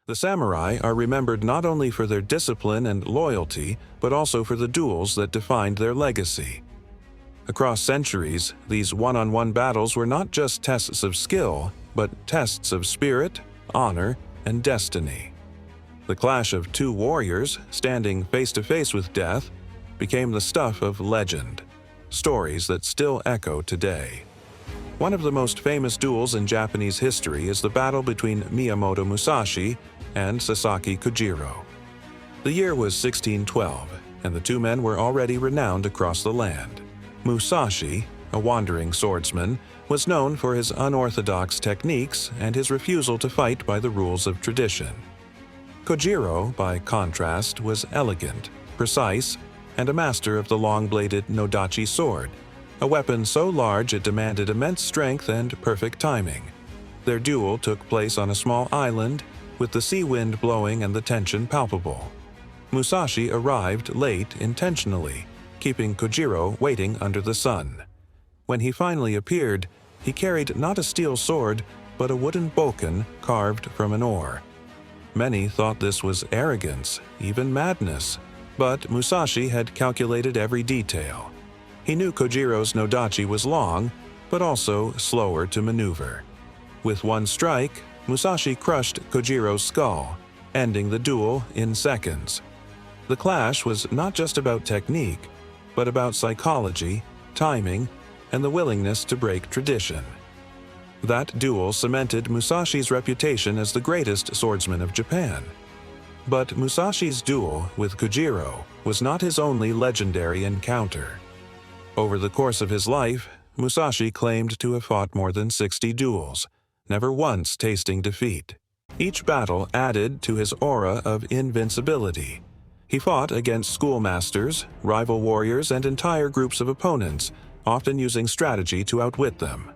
The samurai are remembered not only for their discipline and loyalty, but also for the duels that defined their legacy. Across centuries, these one-on-one battles were not just tests of skill, but tests of spirit, honor, and destiny. The clash of two warriors, standing face-to-face with death, became the stuff of legend, stories that still echo today. One of the most famous duels in Japanese history is the battle between Miyamoto Musashi and Sasaki Kojiro. The year was 1612, and the two men were already renowned across the land. Musashi, a wandering swordsman, was known for his unorthodox techniques and his refusal to fight by the rules of tradition. Kojiro, by contrast, was elegant, precise, and a master of the long-bladed nodachi sword, a weapon so large it demanded immense strength and perfect timing. Their duel took place on a small island, with the sea wind blowing and the tension palpable. Musashi arrived late intentionally, keeping Kojiro waiting under the sun. When he finally appeared, he carried not a steel sword, but a wooden bokken carved from an oar. Many thought this was arrogance, even madness, but Musashi had calculated every detail. He knew Kojiro's nodachi was long, but also slower to maneuver. With one strike, Musashi crushed Kojiro's skull, ending the duel in seconds. The clash was not just about technique, but about psychology, timing, and the willingness to break tradition. That duel cemented Musashi's reputation as the greatest swordsman of Japan. But Musashi's duel with Kojiro was not his only legendary encounter. Over the course of his life, Musashi claimed to have fought more than 60 duels, never once tasting defeat. Each battle added to his aura of invincibility. He fought against schoolmasters, rival warriors, and entire groups of opponents, often using strategy to outwit them.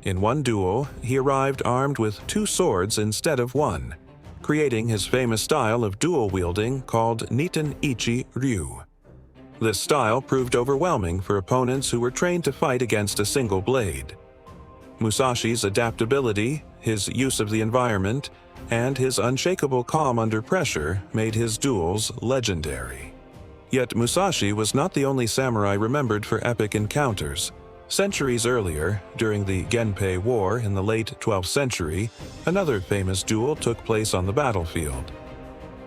In one duel, he arrived armed with 2 swords instead of 1, creating his famous style of dual wielding called Niten Ichi Ryu. This style proved overwhelming for opponents who were trained to fight against a single blade. Musashi's adaptability, his use of the environment, and his unshakable calm under pressure made his duels legendary. Yet Musashi was not the only samurai remembered for epic encounters. Centuries earlier, during the Genpei War in the late 12th century, another famous duel took place on the battlefield.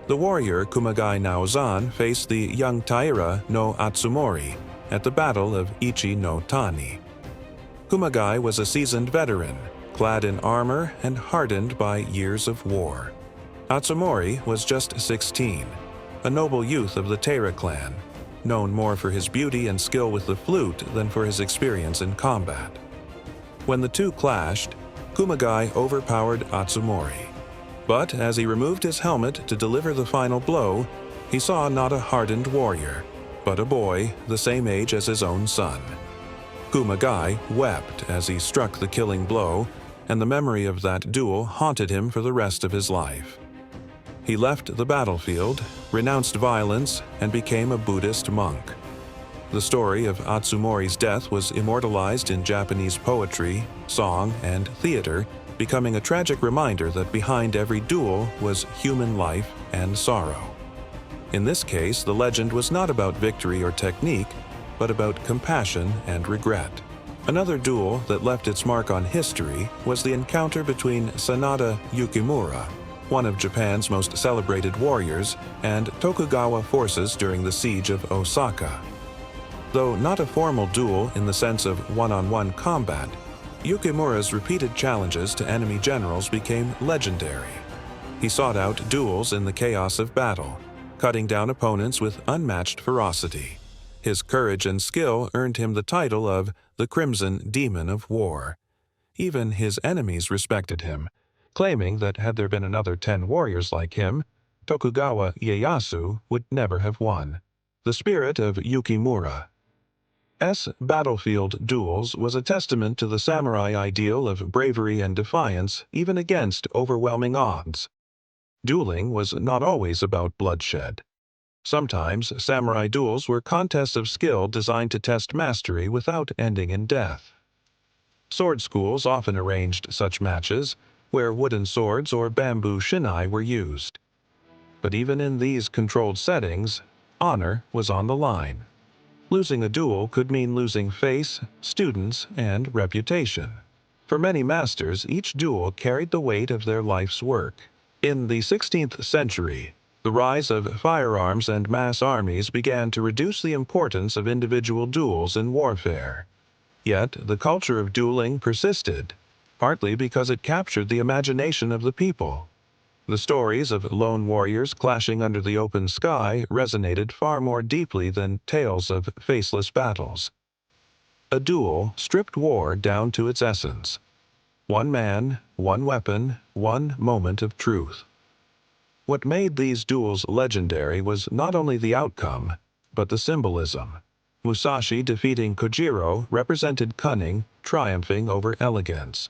The warrior Kumagai Naozane faced the young Taira no Atsumori at the Battle of Ichi no Tani. Kumagai was a seasoned veteran, clad in armor and hardened by years of war. Atsumori was just 16, a noble youth of the Taira clan, known more for his beauty and skill with the flute than for his experience in combat. When the two clashed, Kumagai overpowered Atsumori. But as he removed his helmet to deliver the final blow, he saw not a hardened warrior, but a boy the same age as his own son. Kumagai wept as he struck the killing blow, and the memory of that duel haunted him for the rest of his life. He left the battlefield, renounced violence, and became a Buddhist monk. The story of Atsumori's death was immortalized in Japanese poetry, song, and theater, becoming a tragic reminder that behind every duel was human life and sorrow. In this case, the legend was not about victory or technique, but about compassion and regret. Another duel that left its mark on history was the encounter between Sanada Yukimura, one of Japan's most celebrated warriors, and Tokugawa forces during the Siege of Osaka. Though not a formal duel in the sense of one-on-one combat, Yukimura's repeated challenges to enemy generals became legendary. He sought out duels in the chaos of battle, cutting down opponents with unmatched ferocity. His courage and skill earned him the title of the Crimson Demon of War. Even his enemies respected him, claiming that had there been another 10 warriors like him, Tokugawa Ieyasu would never have won. The spirit of Yukimura's battlefield duels was a testament to the samurai ideal of bravery and defiance even against overwhelming odds. Dueling was not always about bloodshed. Sometimes samurai duels were contests of skill designed to test mastery without ending in death. Sword schools often arranged such matches, where wooden swords or bamboo shinai were used. But even in these controlled settings, honor was on the line. Losing a duel could mean losing face, students, and reputation. For many masters, each duel carried the weight of their life's work. In the 16th century, the rise of firearms and mass armies began to reduce the importance of individual duels in warfare. Yet, the culture of dueling persisted, partly because it captured the imagination of the people. The stories of lone warriors clashing under the open sky resonated far more deeply than tales of faceless battles. A duel stripped war down to its essence. One man, one weapon, one moment of truth. What made these duels legendary was not only the outcome, but the symbolism. Musashi defeating Kojiro represented cunning, triumphing over elegance.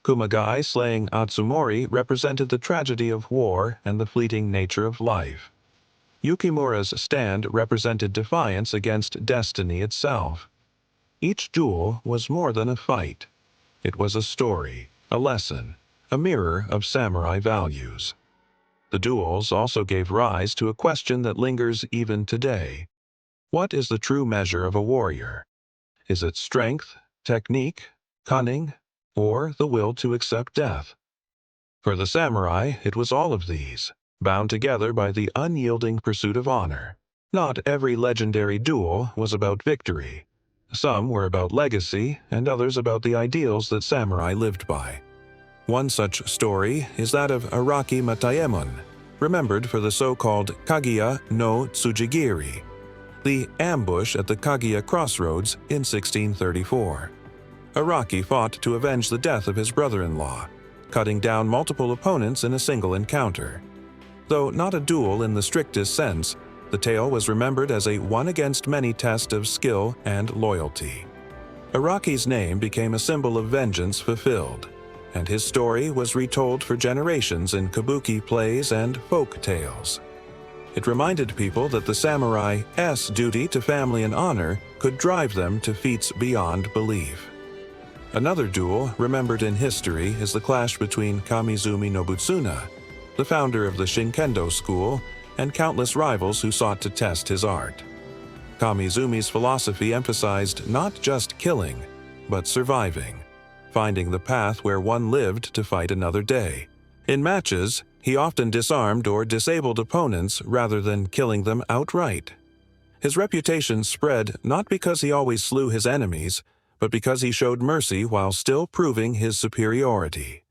Kumagai slaying Atsumori represented the tragedy of war and the fleeting nature of life. Yukimura's stand represented defiance against destiny itself. Each duel was more than a fight. It was a story, a lesson, a mirror of samurai values. The duels also gave rise to a question that lingers even today. What is the true measure of a warrior? Is it strength, technique, cunning, or the will to accept death? For the samurai, it was all of these, bound together by the unyielding pursuit of honor. Not every legendary duel was about victory. Some were about legacy, and others about the ideals that samurai lived by. One such story is that of Araki Mataemon, remembered for the so-called Kagiya no Tsujigiri, the ambush at the Kagiya crossroads in 1634. Araki fought to avenge the death of his brother-in-law, cutting down multiple opponents in a single encounter. Though not a duel in the strictest sense, the tale was remembered as a one-against-many test of skill and loyalty. Araki's name became a symbol of vengeance fulfilled, and his story was retold for generations in kabuki plays and folk tales. It reminded people that the samurai's duty to family and honor could drive them to feats beyond belief. Another duel remembered in history is the clash between Kamizumi Nobutsuna, the founder of the Shinkendo school, and countless rivals who sought to test his art. Kamizumi's philosophy emphasized not just killing, but surviving, finding the path where one lived to fight another day. In matches, he often disarmed or disabled opponents rather than killing them outright. His reputation spread not because he always slew his enemies, but because he showed mercy while still proving his superiority.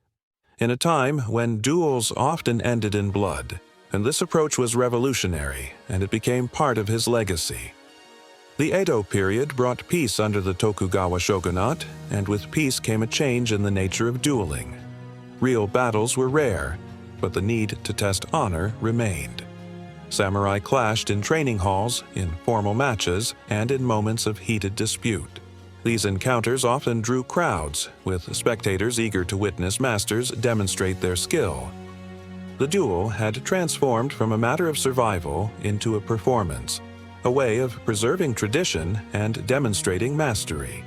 In a time when duels often ended in blood, and this approach was revolutionary, and it became part of his legacy. The Edo period brought peace under the Tokugawa shogunate, and with peace came a change in the nature of dueling. Real battles were rare, but the need to test honor remained. Samurai clashed in training halls, in formal matches, and in moments of heated dispute. These encounters often drew crowds, with spectators eager to witness masters demonstrate their skill. The duel had transformed from a matter of survival into a performance, a way of preserving tradition and demonstrating mastery.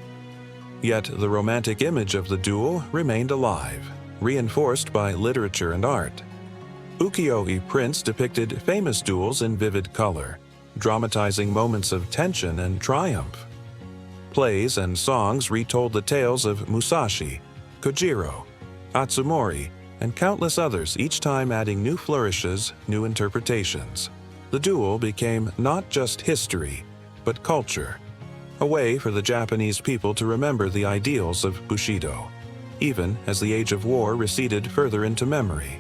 Yet the romantic image of the duel remained alive, reinforced by literature and art. Ukiyo-e prints depicted famous duels in vivid color, dramatizing moments of tension and triumph. Plays and songs retold the tales of Musashi, Kojiro, Atsumori, and countless others, each time adding new flourishes, new interpretations. The duel became not just history, but culture, a way for the Japanese people to remember the ideals of bushido, even as the age of war receded further into memory.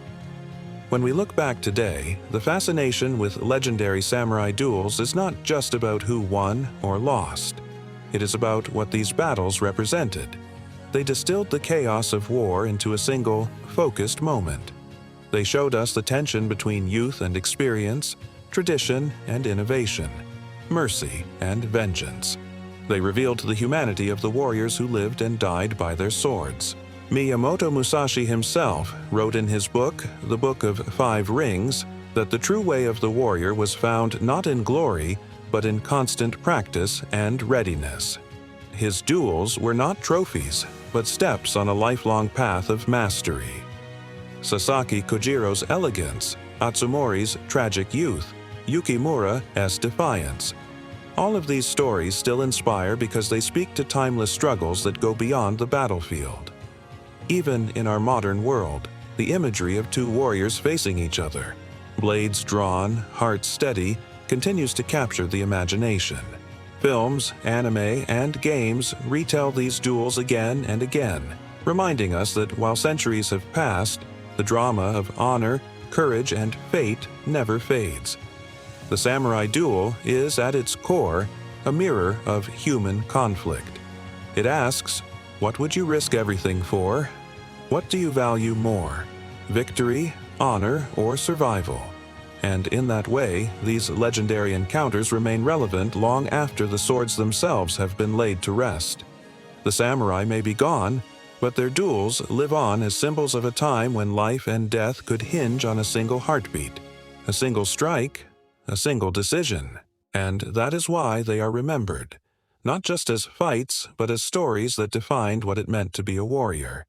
When we look back today, the fascination with legendary samurai duels is not just about who won or lost. It is about what these battles represented. They distilled the chaos of war into a single, focused moment. They showed us the tension between youth and experience, tradition and innovation, mercy and vengeance. They revealed the humanity of the warriors who lived and died by their swords. Miyamoto Musashi himself wrote in his book, The Book of Five Rings, that the true way of the warrior was found not in glory, but in constant practice and readiness. His duels were not trophies, but steps on a lifelong path of mastery. Sasaki Kojiro's elegance, Atsumori's tragic youth, Yukimura's defiance. All of these stories still inspire because they speak to timeless struggles that go beyond the battlefield. Even in our modern world, the imagery of two warriors facing each other, blades drawn, hearts steady, continues to capture the imagination. Films, anime, and games retell these duels again and again, reminding us that while centuries have passed, the drama of honor, courage, and fate never fades. The samurai duel is, at its core, a mirror of human conflict. It asks, what would you risk everything for? What do you value more? Victory, honor, or survival? And in that way, these legendary encounters remain relevant long after the swords themselves have been laid to rest. The samurai may be gone, but their duels live on as symbols of a time when life and death could hinge on a single heartbeat, a single strike, a single decision. And that is why they are remembered, not just as fights, but as stories that defined what it meant to be a warrior.